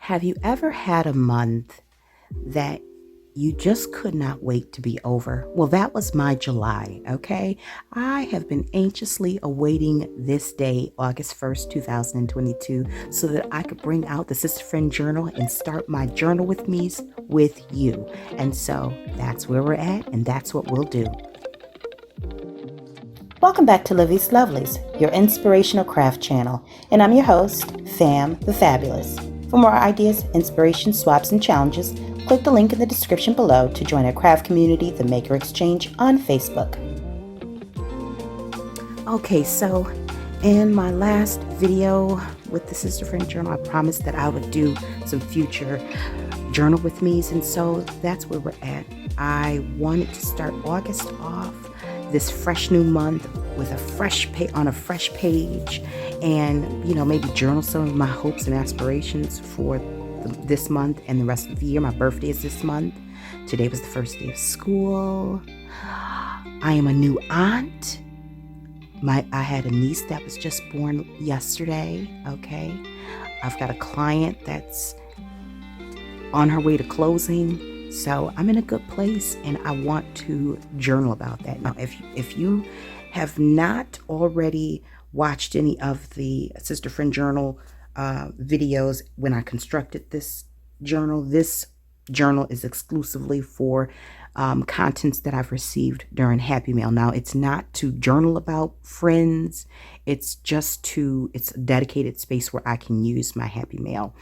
Have you ever had a month that you just could not wait to be over? Well, that was my July, okay? I have been anxiously awaiting this day, August 1st, 2022, so that I could bring out the Sista Friend Journal and start my journal with me's with you. And so that's where we're at, and that's what we'll do. Welcome back to Livie's Lovelies, your inspirational craft channel, and I'm your host, Fam the Fabulous. For more ideas, inspiration, swaps, and challenges, click the link in the description below to join our craft community, the Maker Exchange, on Facebook. Okay, so in my last video with the Sista Friend Journal, I promised that I would do some future journal with me's, and so that's where we're at. I wanted to start August off, this fresh new month, with a fresh on a fresh page, and maybe journal some of my hopes and aspirations for this month and the rest of the year. My birthday is this month. Today was the first day of school. I am a new aunt. I had a niece that was just born yesterday. Okay, I've got a client that's on her way to closing. So I'm in a good place, and I want to journal about that. Now, if you have not already watched any of the Sista Friend Journal videos when I constructed this journal is exclusively for contents that I've received during Happy Mail. Now, it's not to journal about friends. It's it's a dedicated space where I can use my Happy Mail.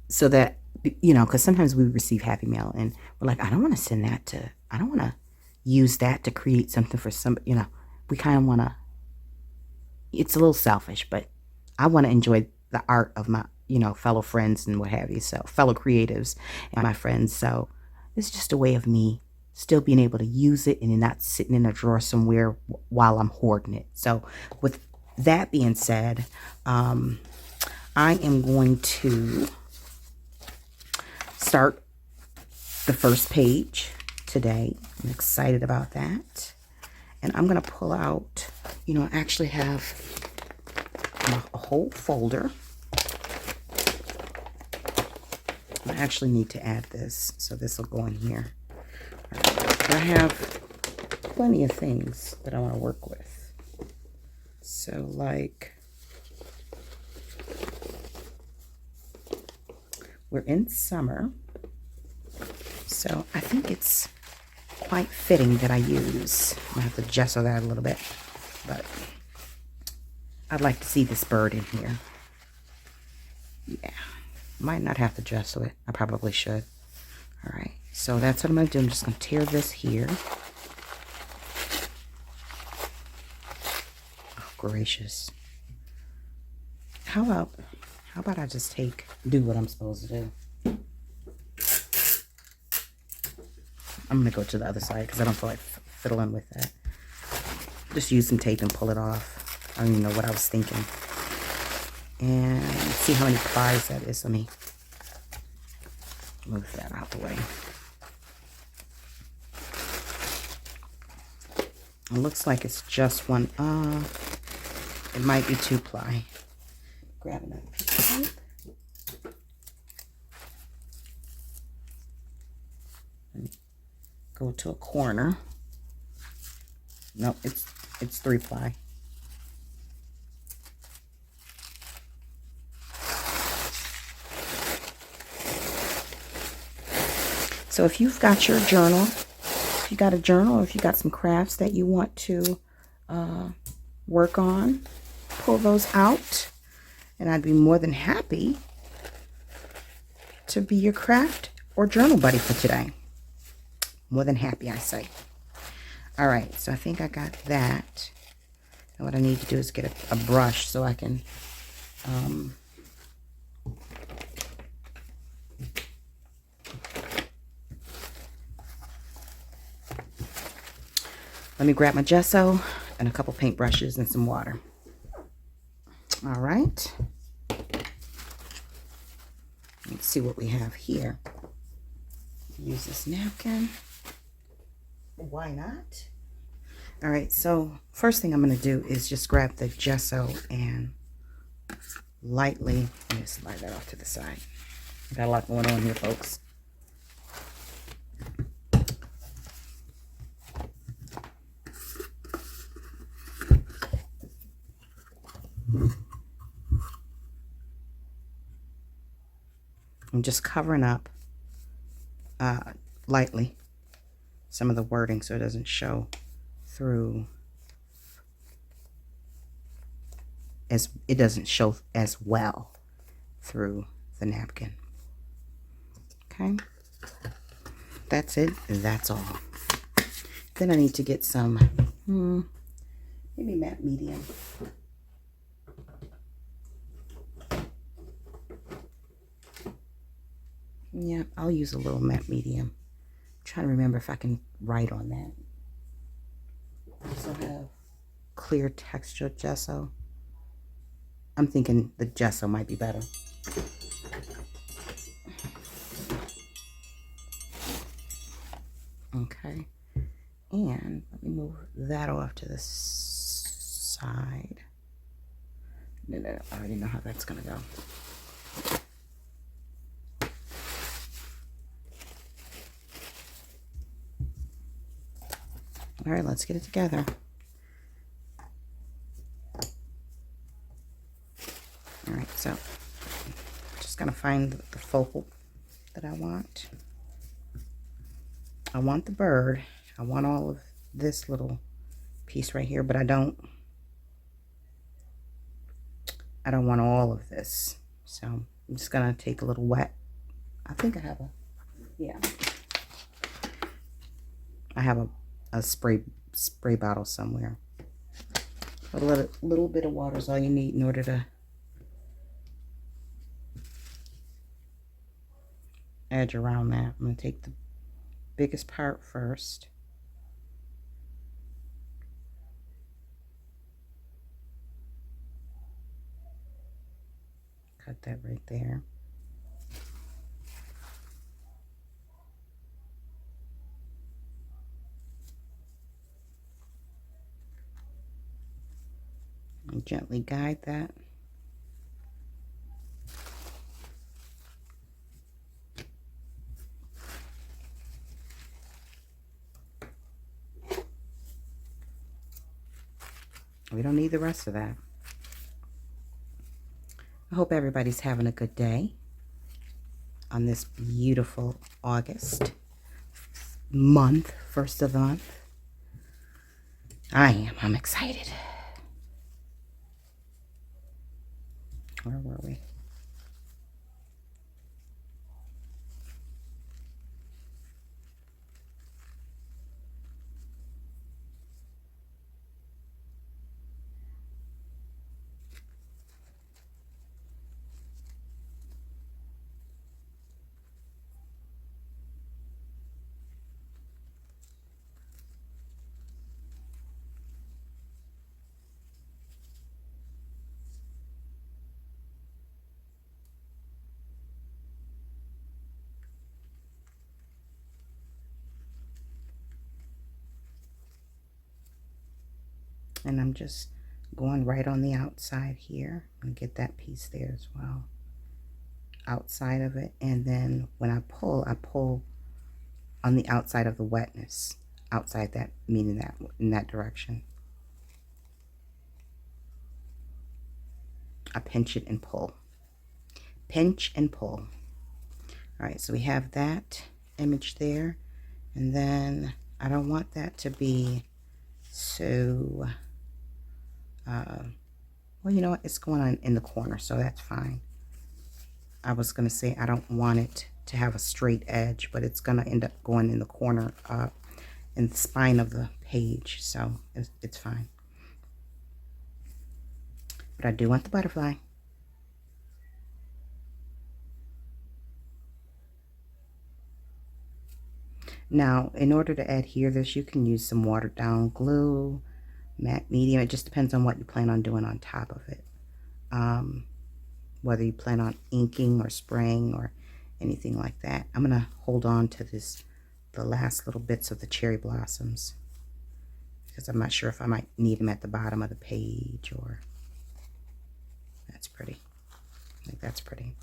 So that, because sometimes we receive Happy Mail and we're like, I don't want to use that to create something for somebody. We kind of want to, it's a little selfish, but I want to enjoy the art of my, fellow friends and what have you. So fellow creatives and my friends. So it's just a way of me still being able to use it and not sitting in a drawer somewhere while I'm hoarding it. So with that being said, I am going to start the first page today. I'm excited about that. And I'm going to pull out, I actually have a whole folder. I actually need to add this, so this will go in here. Right. I have plenty of things that I want to work with. So, like, we're in summer, so I think it's quite fitting that I use. I have to gesso that a little bit, but I'd like to see this bird in here. Yeah, might not have to gesso it. I probably should. All right, so that's what I'm going to do. I'm just going to tear this here. Oh, gracious. How about I just do what I'm supposed to do? I'm going to go to the other side because I don't feel like fiddling with that. Just use some tape and pull it off. I don't even know what I was thinking. And see how many plies that is. Let me move that out the way. It looks like it's just one. It might be 2-ply. Grab another piece of tape. Go to a corner. No, it's 3-ply. So if you've got your journal, if you got a journal, or if you got some crafts that you want to work on, pull those out, and I'd be more than happy to be your craft or journal buddy for today. More than happy, I say. All right, so I think I got that. And what I need to do is get a brush so I can let me grab my gesso and a couple paintbrushes and some water. All right. Let's see what we have here. Use this napkin. Why not? All right, so first thing I'm going to do is just grab the gesso and lightly. Let me slide that off to the side. Got a lot going on here, folks. I'm just covering up lightly some of the wording so it doesn't show through, as it doesn't show as well through the napkin. Okay, that's it. That's all. Then I need to get some maybe matte medium. Yeah, I'll use a little matte medium. I'm trying to remember if I can write on that. I also have clear texture gesso. I'm thinking the gesso might be better. Okay, and let me move that off to the side. No, I already know how that's gonna go. All right, let's get it together. All right, so just gonna find the focal that I want. I want the bird. I want all of this little piece right here, but I don't want all of this. So I'm just gonna take a little wet. I think I have a, yeah. I have a spray bottle somewhere. A little bit of water is all you need in order to edge around that. I'm gonna take the biggest part first. Cut that right there. And gently guide that. We don't need the rest of that. I hope everybody's having a good day on this beautiful August month, first of the month. I am. I'm excited. Where were we? And I'm just going right on the outside here. I'm gonna get that piece there as well, outside of it. And then when I pull on the outside of the wetness, outside that, meaning that in that direction. I pinch it and pull. Pinch and pull. All right, so we have that image there. And then I don't want that to be so, well, you know what? It's going on in the corner, so that's fine. I was going to say I don't want it to have a straight edge, but it's going to end up going in the corner in the spine of the page, so it's fine. But I do want the butterfly. Now, in order to adhere this, you can use some watered down glue, matte medium. It just depends on what you plan on doing on top of it. Whether you plan on inking or spraying or anything like that. I'm going to hold on to the last little bits of the cherry blossoms, because I'm not sure if I might need them at the bottom of the page. Or that's pretty. That's pretty.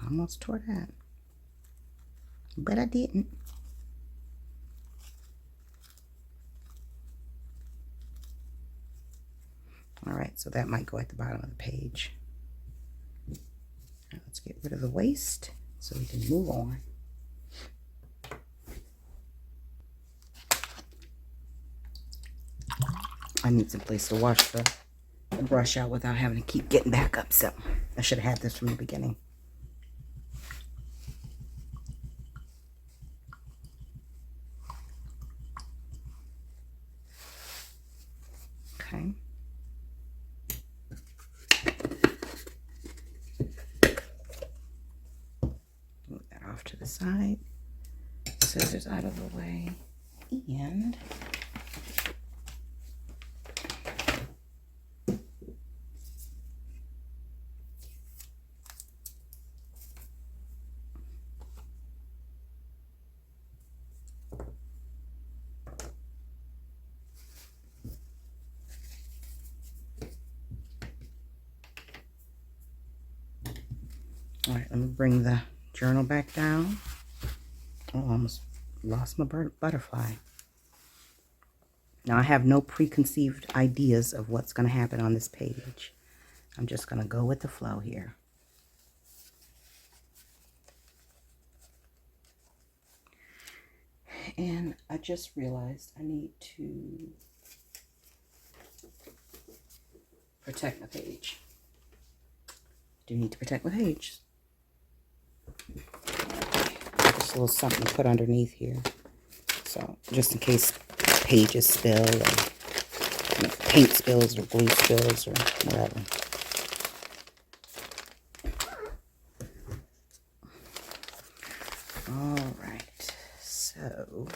Almost tore that, but I didn't. All right, so that might go at the bottom of the page. Now let's get rid of the waste so we can move on. I need some place to wash the brush out without having to keep getting back up, so I should have had this from the beginning. Okay. Move that off to the side. Scissors out of the way. And all right, let me bring the journal back down. Oh, I almost lost my butterfly. Now, I have no preconceived ideas of what's going to happen on this page. I'm just going to go with the flow here. And I just realized I need to protect my page. Do need to protect my page. Just a little something to put underneath here. So, just in case pages spill, or paint spills, or glue spills, or whatever. All right, so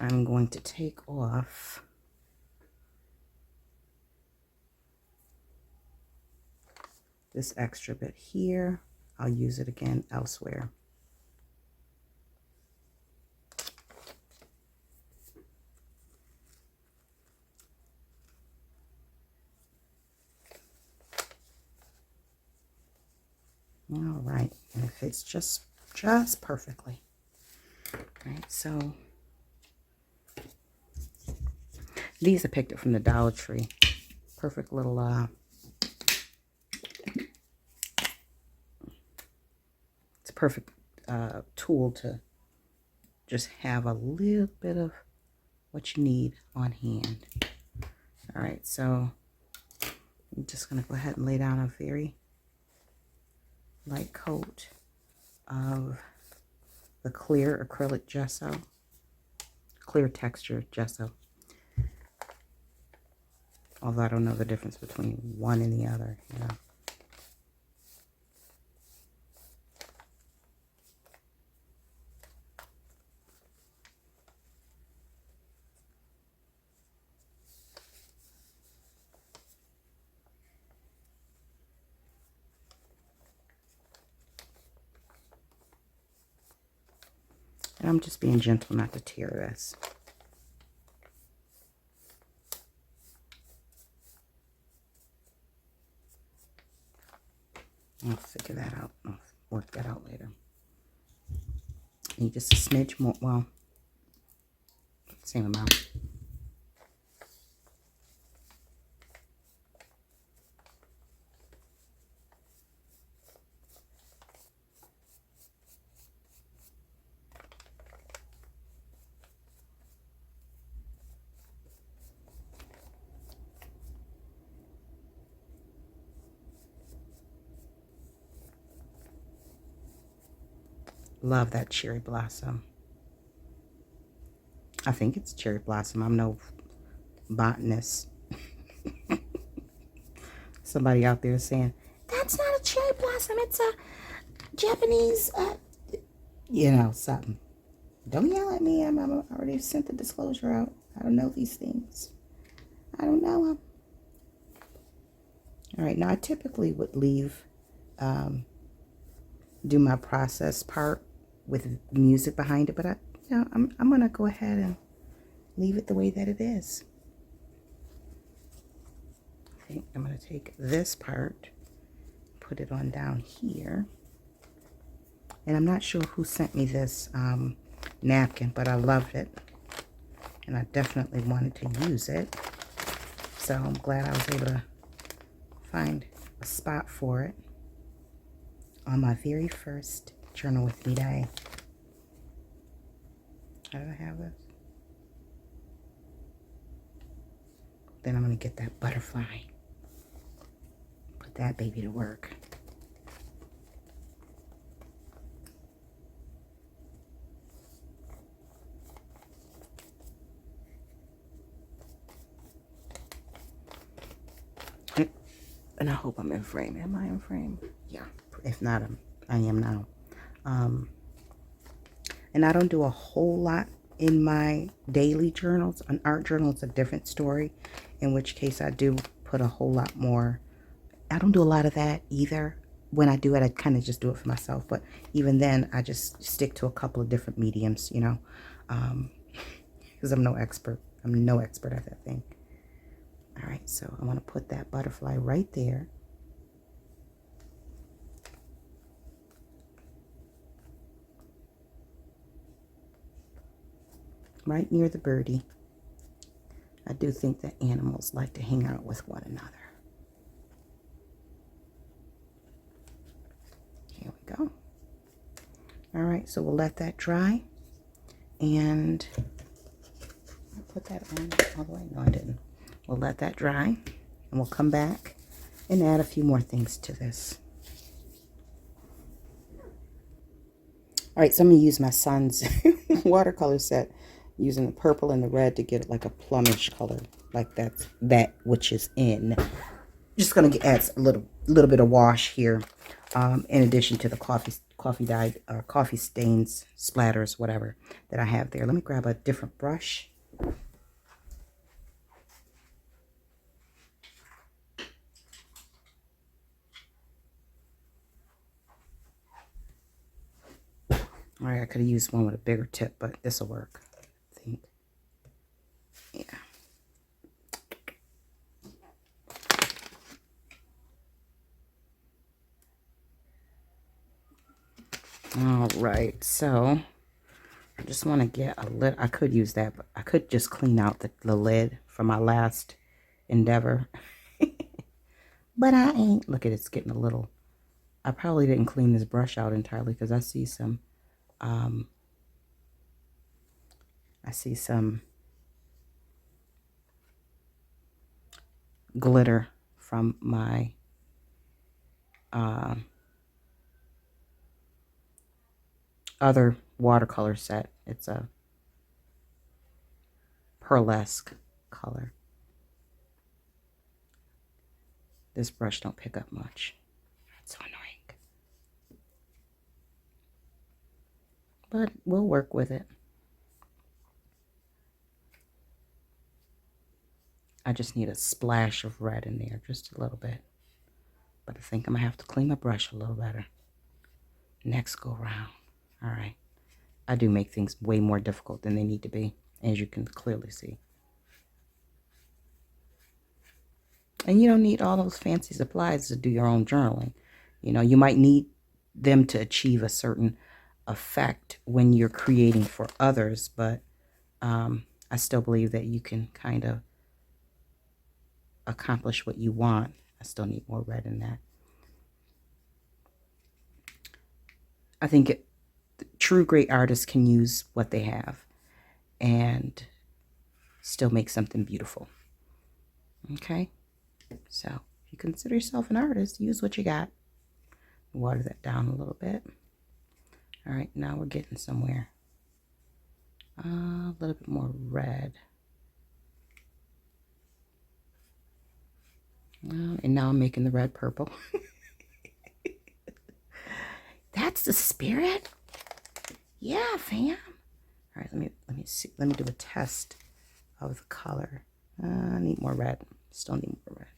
I'm going to take off this extra bit here. I'll use it again elsewhere. All right, and it fits just perfectly. All right, so these I picked up from the Dollar Tree. Perfect little it's a perfect tool to just have a little bit of what you need on hand. All right, so I'm just gonna go ahead and lay down a very light coat of the clear acrylic gesso, clear texture gesso. Although I don't know the difference between one and the other, you know. And I'm just being gentle not to tear this. I'll figure that out. I'll work that out later. Need just a smidge more. Well, same amount. Love that cherry blossom. I think it's cherry blossom. I'm no botanist. Somebody out there is saying, that's not a cherry blossom. It's a Japanese, you know, something. Don't yell at me. I'm already sent the disclosure out. I don't know these things. I don't know them. All right. Now, I typically would leave, do my process part with music behind it, but know, I'm going to go ahead and leave it the way that it is. I think I'm going to take this part, put it on down here. And I'm not sure who sent me this napkin, but I loved it. And I definitely wanted to use it. So I'm glad I was able to find a spot for it on my very first Journal with Me day. How did I have this? Then I'm going to get that butterfly. Put that baby to work. And I hope I'm in frame. Am I in frame? Yeah. If not, I am now. And I don't do a whole lot in my daily journals. An art journal is a different story, in which case I do put a whole lot more. I don't do a lot of that either. When I do it, I kind of just do it for myself. But even then, I just stick to a couple of different mediums, you know, because I'm no expert. I'm no expert at that thing. All right, so I want to put that butterfly right there. Right near the birdie. I do think that animals like to hang out with one another. Here we go. All right, so we'll let that dry. And I'll put that on all the way. No, I didn't. We'll let that dry, and we'll come back and add a few more things to this. All right, so I'm going to use my son's watercolor set, using the purple and the red to get it like a plummish color, like that which is in. Just going to add a little bit of wash here, in addition to the coffee dyed coffee stains, splatters, whatever that I have there. Let me grab a different brush. All right, I could have used one with a bigger tip, but this will work, I think. Yeah. All right, so I just want to get a lid. I could use that, but I could just clean out the lid from my last endeavor. But I ain't. Look at it, it's getting a little. I probably didn't clean this brush out entirely because I see some glitter from my other watercolor set. It's a pearlesque color. This brush don't pick up much. It's so annoying. But we'll work with it. I just need a splash of red in there, just a little bit. But I think I'm going to have to clean my brush a little better next go round. All right. I do make things way more difficult than they need to be, as you can clearly see. And you don't need all those fancy supplies to do your own journaling. You know, you might need them to achieve a certain effect when you're creating for others, but I still believe that you can kind of accomplish what you want. I still need more red in that. I think true great artists can use what they have and still make something beautiful. Okay? So if you consider yourself an artist, use what you got. Water that down a little bit. All right, now we're getting somewhere. A little bit more red. And now I'm making the red purple. That's the spirit. Yeah, fam. All right, let me see. Let me do a test of the color. I need more red. Still need more red.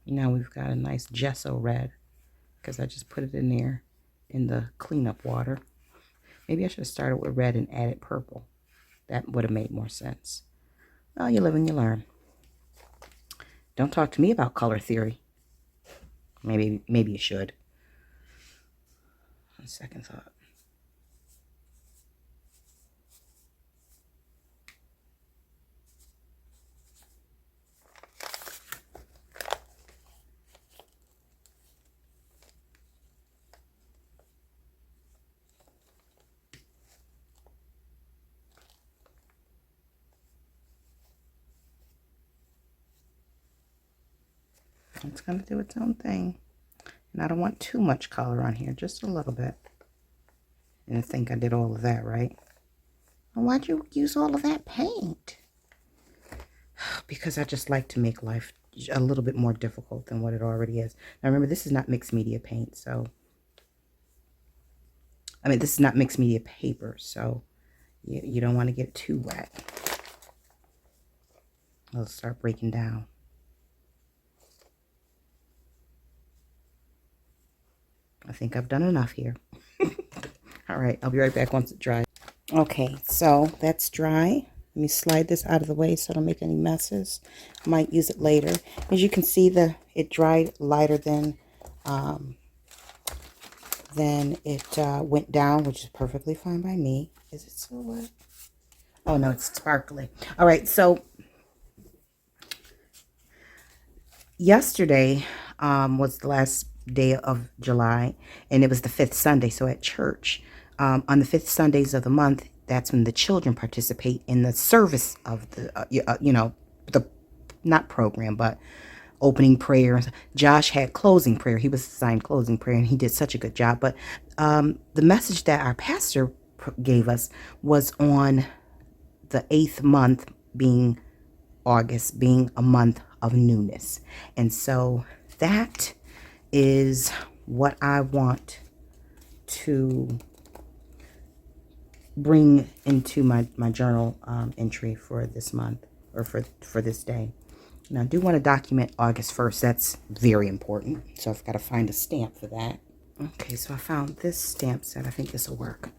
Now we've got a nice gesso red because I just put it in there in the cleanup water. Maybe I should have started with red and added purple. That would have made more sense. Oh, you live and you learn. Don't talk to me about color theory. Maybe you should. On second thought. It's going to do its own thing. And I don't want too much color on here, just a little bit. And I think I did all of that, right? Well, why'd you use all of that paint? Because I just like to make life a little bit more difficult than what it already is. Now remember, this is not mixed media paint, so... I mean, this is not mixed media paper, so you don't want to get too wet. It'll start breaking down. I think I've done enough here. All right, I'll be right back once it dries. Okay, so that's dry. Let me slide this out of the way so I don't make any messes. I might use it later. As you can see, it dried lighter than it went down, which is perfectly fine by me. Is it still wet? Oh, no, it's sparkly. All right, so yesterday was the last day of July, and it was the 5th Sunday. So at church, on the 5th Sundays of the month, that's when the children participate in the service of the, the, not program, but opening prayer. Josh had closing prayer. He was assigned closing prayer, and he did such a good job. But the message that our pastor gave us was on the 8th month, being August, being a month of newness. And so that is what I want to bring into my journal entry for this month, or for this day. Now, I do want to document August 1st. That's very important. So I've got to find a stamp for that. Okay, so I found this stamp set. I think this will work.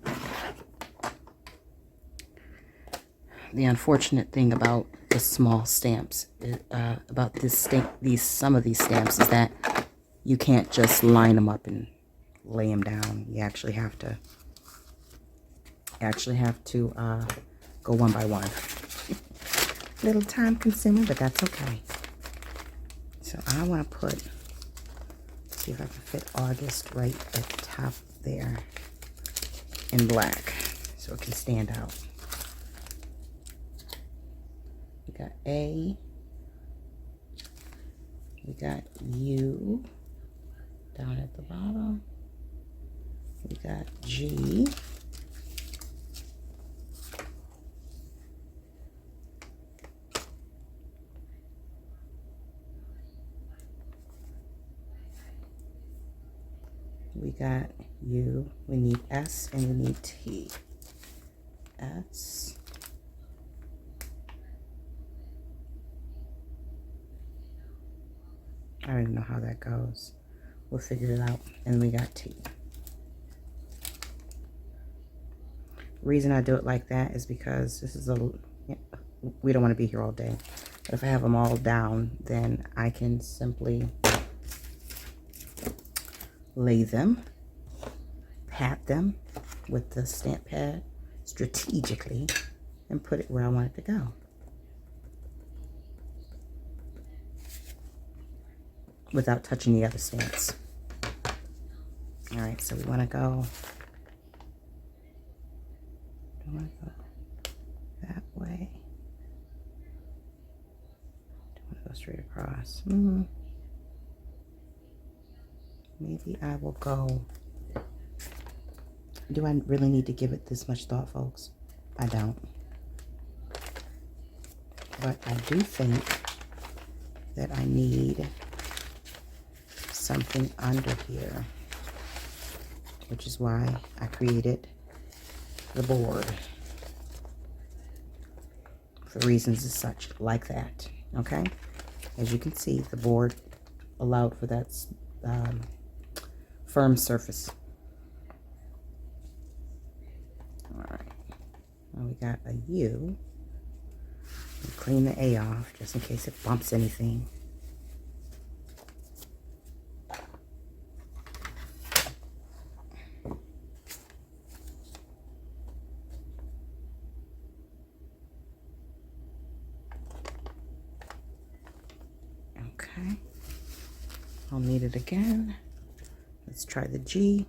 The unfortunate thing about the small stamps, about some of these stamps, is that you can't just line them up and lay them down. You actually have to go one by one. Little time consuming, but that's okay. So I want to see if I can fit August right at the top there in black so it can stand out. We got A, we got U down at the bottom, we got G, we got U, we need S, and we need T. S, I don't even know how that goes. We'll figure it out. And we got T. The reason I do it like that is because this is we don't want to be here all day. But if I have them all down, then I can simply lay them, pat them with the stamp pad strategically, and put it where I want it to go. Without touching the other stamps. All right, so we want to go that way. Don't want to go straight across. Maybe I will go. Do I really need to give it this much thought, folks? I don't. But I do think that I need something under here, which is why I created the board for reasons as such, like that. Okay, as you can see, the board allowed for that firm surface. All right. Now we got a U. Clean the A off just in case it bumps anything. Okay. I'll need it again. Let's try the G.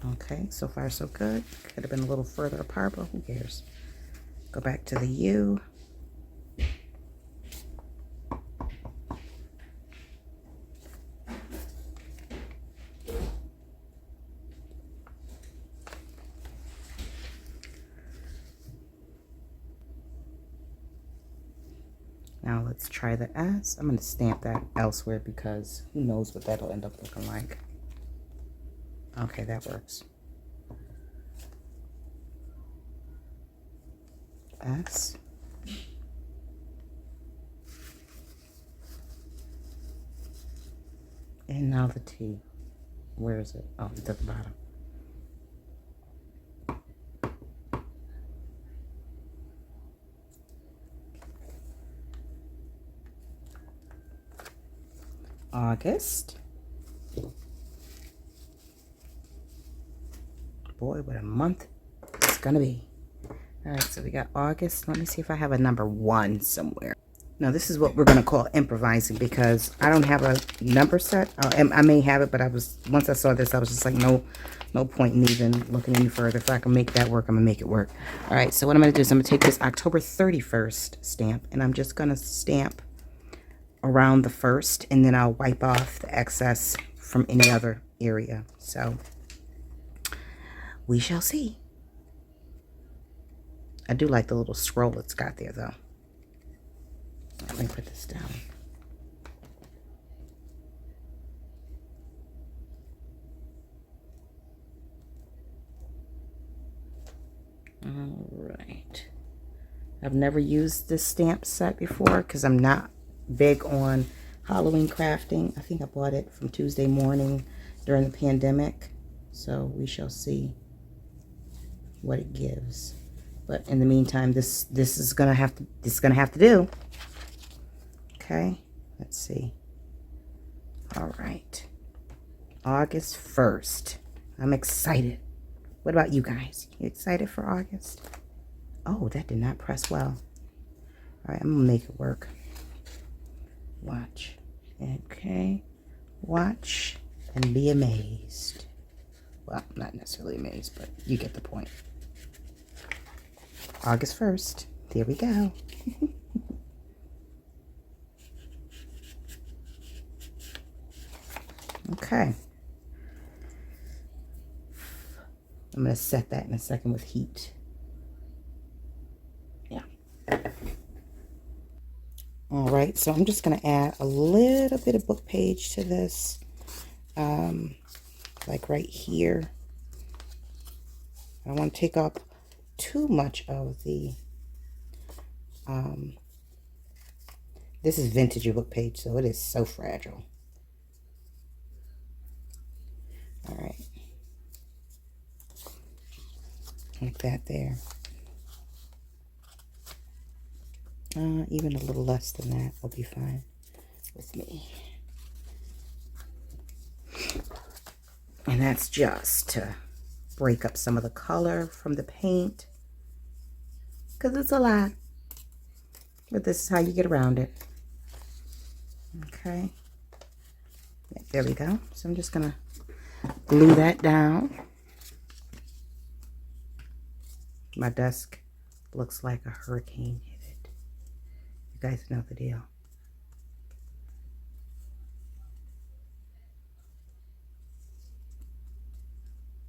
Okay, so far so good. Could have been a little further apart, but who cares? Go back to the U. Now let's try the S. I'm going to stamp that elsewhere because who knows what that'll end up looking like. Okay, that works. S. And now the T. Where is it? Oh, it's at the bottom. August. Boy, what a month it's gonna be. All right, so we got August. Let me see if I have a number 1 somewhere. Now this is what we're gonna call improvising because I don't have a number set. I may have it, but once I saw this, I was just like, no point in even looking any further. If I can make that work, I'm gonna make it work. All right, so what I'm gonna do is I'm gonna take this October 31st stamp and I'm just gonna stamp around the 1st, and then I'll wipe off the excess from any other area. So we shall see. I do like the little scroll it's got there though. Let me put this down. All right. I've never used this stamp set before because I'm not big on Halloween crafting. I think I bought it from Tuesday Morning during the pandemic. So we shall see what it gives. But in the meantime, this is gonna have to do. Okay, let's see. All right, August 1st. I'm excited. What about you guys? You excited for August? Oh, that did not press well. All right, I'm gonna make it work. Watch. Okay. Watch and be amazed. Well, not necessarily amazed, but you get the point. August 1st. There we go. Okay. I'm going to set that in a second with heat. Yeah. All right, so I'm just going to add a little bit of book page to this, like right here. I don't want to take up too much of the, this is vintage book page, so it is so fragile. All right. Like that there. Even a little less than that will be fine with me. And that's just to break up some of the color from the paint, because it's a lot. But this is how you get around it. Okay. Yeah, there we go. So I'm just going to glue that down. My desk looks like a hurricane hit it. You guys know the deal.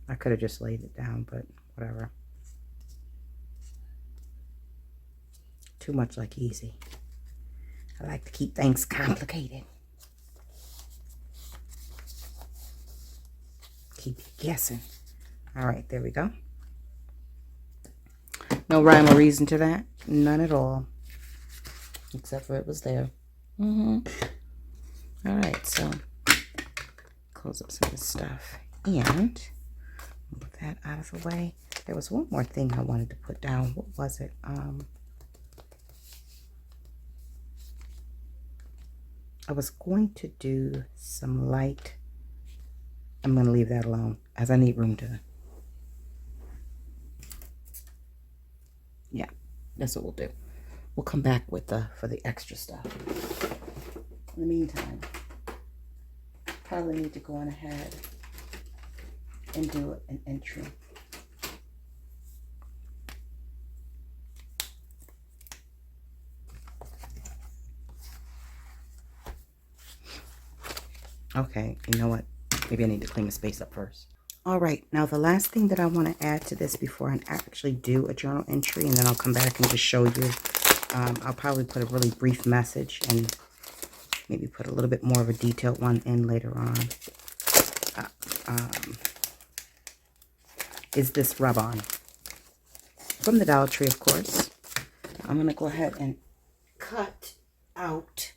I could have just laid it down, but whatever. Too much like easy. I like to keep things complicated. Keep you guessing. All right, there we go. No rhyme or reason to that. None at all. Except for it was there. All right, so close up some of this stuff. And move that out of the way. There was one more thing I wanted to put down. What was it? I was going to do some light. I'm going to leave that alone as I need room to. Yeah, that's what we'll do. We'll come back with for the extra stuff. In the meantime, probably need to go on ahead and do an entry. Okay, you know what? Maybe I need to clean the space up first. All right, now the last thing that I want to add to this before I actually do a journal entry, and then I'll come back and just show you. I'll probably put a really brief message and maybe put a little bit more of a detailed one in later on. Is this rub-on from the Dollar Tree, of course. I'm going to go ahead and cut out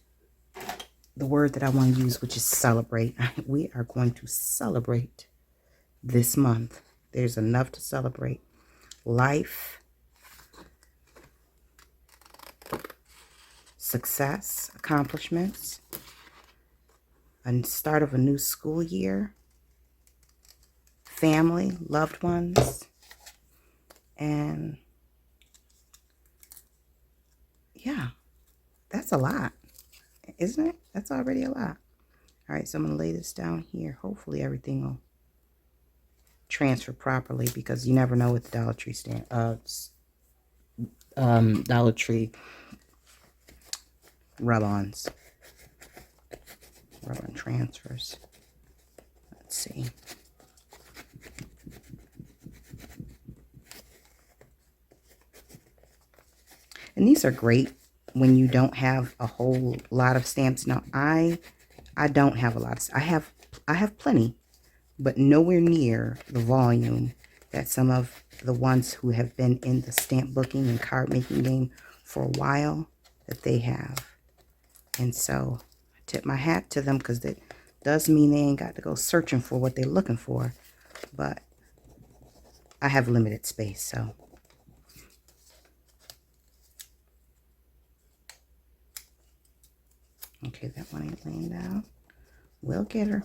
the word that I want to use, which is celebrate. We are going to celebrate this month. There's enough to celebrate. Life, success, accomplishments, and start of a new school year, family, loved ones, and yeah, that's a lot, isn't it? That's already a lot. All right, so I'm going to lay this down here. Hopefully everything will transfer properly, because you never know with the Dollar Tree Dollar Tree rub-ons, rub-on transfers. Let's see. And these are great when you don't have a whole lot of stamps. Now, I don't have a lot of, I have plenty, but nowhere near the volume that some of the ones who have been in the stamp booking and card making game for a while that they have. And so I tip my hat to them, because that does mean they ain't got to go searching for what they're looking for. But I have limited space, so. Okay, that one ain't laying down. We'll get her.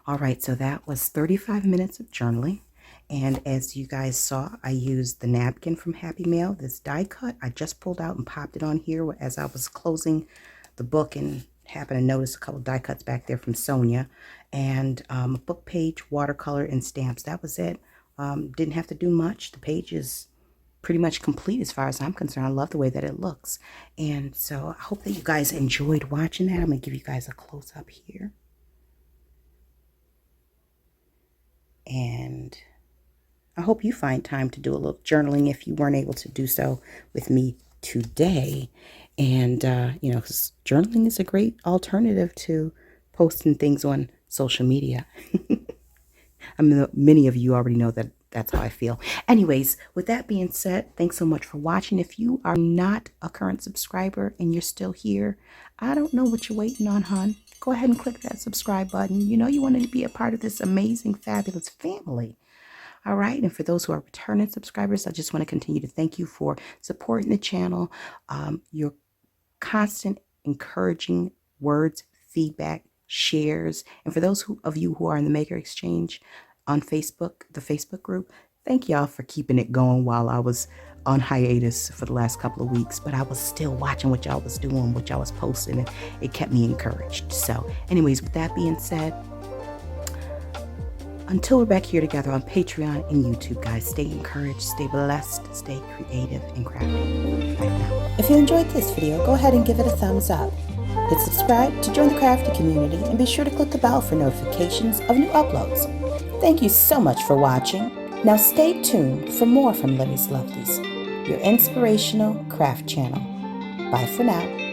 All right, so that was 35 minutes of journaling. And as you guys saw, I used the napkin from Happy Mail, this die cut. I just pulled out and popped it on here as I was closing the book and happened to notice a couple die cuts back there from Sonia. And a book page, watercolor, and stamps. That was it. Didn't have to do much. The page is pretty much complete as far as I'm concerned. I love the way that it looks. And so I hope that you guys enjoyed watching that. I'm going to give you guys a close-up here. And I hope you find time to do a little journaling if you weren't able to do so with me today. And, you know, 'cause journaling is a great alternative to posting things on social media. I mean, many of you already know that that's how I feel. Anyways, with that being said, thanks so much for watching. If you are not a current subscriber and you're still here, I don't know what you're waiting on, hon. Go ahead and click that subscribe button. You know you want to be a part of this amazing, fabulous family. All right. And for those who are returning subscribers, I just want to continue to thank you for supporting the channel. Your constant encouraging words, feedback, shares. And for those of you who are in the Maker Exchange on Facebook, the Facebook group, thank y'all for keeping it going while I was on hiatus for the last couple of weeks. But I was still watching what y'all was doing, what y'all was posting, and it kept me encouraged. So anyways, with that being said, until we're back here together on Patreon and YouTube, guys, stay encouraged, stay blessed, stay creative and crafty. Bye for now. If you enjoyed this video, go ahead and give it a thumbs up. Hit subscribe to join the crafty community and be sure to click the bell for notifications of new uploads. Thank you so much for watching. Now stay tuned for more from Livie's Lovelies, your inspirational craft channel. Bye for now.